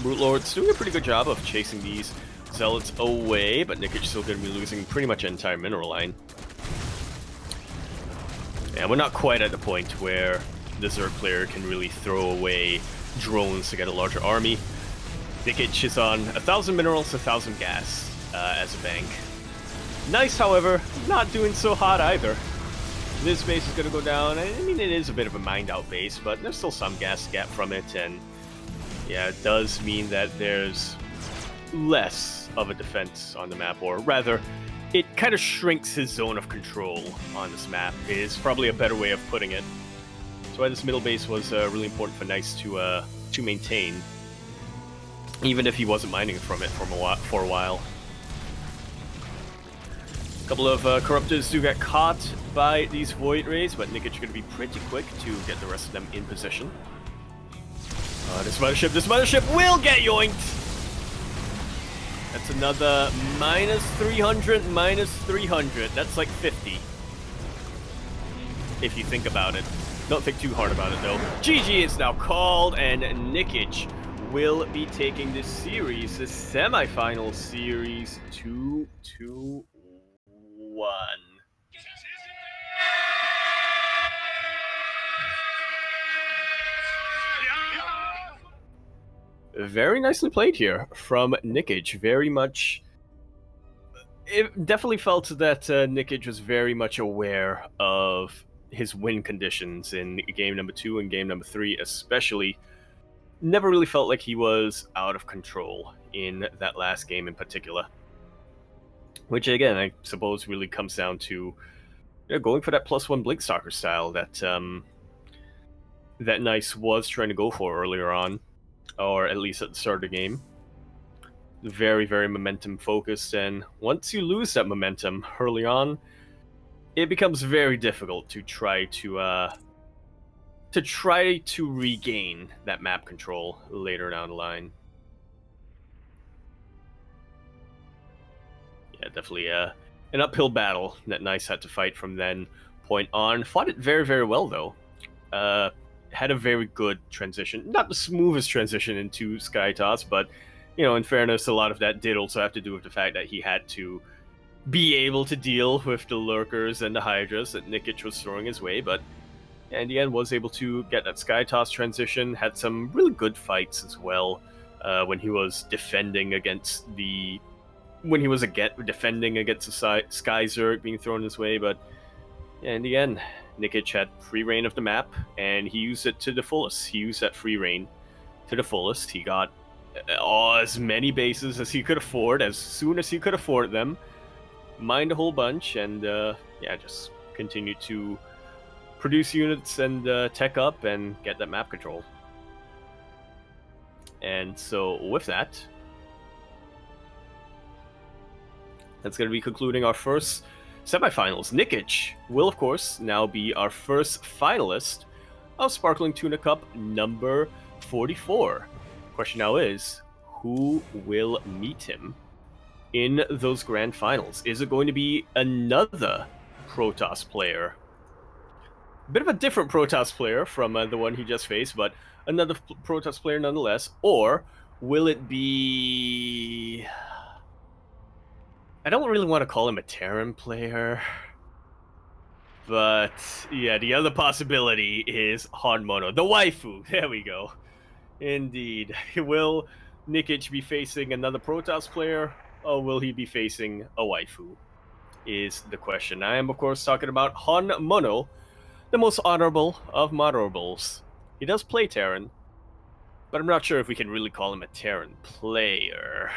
S2: Brute Lord's doing a pretty good job of chasing these Zealots away, but Nikich still going to be losing pretty much an entire mineral line. And we're not quite at the point where the Zerg player can really throw away drones to get a larger army. Nikich is on 1,000 minerals, 1,000 gas as a bank. Nice, however, not doing so hot either. This base is going to go down. I mean, it is a bit of a mined out base, but there's still some gas to get from it, and yeah, it does mean that there's less of a defense on the map, or rather, it kind of shrinks his zone of control on this map, is probably a better way of putting it. That's why this middle base was really important for Nice to maintain, even if he wasn't mining from it for a while. A couple of Corruptors do get caught by these Void Rays, but Nikich going to be pretty quick to get the rest of them in position. This mothership will get yoinked! That's another minus 300, minus 300. That's like 50. If you think about it. Don't think too hard about it, though. GG is now called, and Nikich will be taking this series, the semifinal series, 2-1. Very nicely played here from Nikich. Very much. It definitely felt that Nikich was very much aware of his win conditions in game number 2 and game number 3, especially. Never really felt like he was out of control in that last game in particular. Which, again, I suppose really comes down to going for that +1 Blinkstalker style that that Nice was trying to go for earlier on, or at least at the start of the game. Very, very momentum focused, and once you lose that momentum early on, it becomes very difficult to try to regain that map control later down the line. Yeah, definitely an uphill battle that Nice had to fight from then point on. Fought it very, very well though. Had a very good transition, not the smoothest transition into Sky Toss, but in fairness, a lot of that did also have to do with the fact that he had to be able to deal with the lurkers and the hydras that Nikich was throwing his way, but in the end was able to get that Sky Toss transition, had some really good fights as well when he was defending against the Sky Zerg being thrown his way, but in the end, Nikich had free reign of the map, and he used it to the fullest. He used that free reign to the fullest. He got as many bases as he could afford, as soon as he could afford them, mined a whole bunch, and just continued to produce units and tech up and get that map control. And so with that, that's going to be concluding our first semifinals. Nikich will, of course, now be our first finalist of Sparkling Tuna Cup number 44. Question now is, who will meet him in those grand finals? Is it going to be another Protoss player? A bit of a different Protoss player from the one he just faced, but another Protoss player nonetheless. Or will it be... I don't really want to call him a Terran player, but yeah, the other possibility is Han Mono, the waifu. There we go. Indeed. Will Nikich be facing another Protoss player, or will he be facing a waifu? Is the question. I am, of course, talking about Han Mono, the most honorable of honorables. He does play Terran, but I'm not sure if we can really call him a Terran player,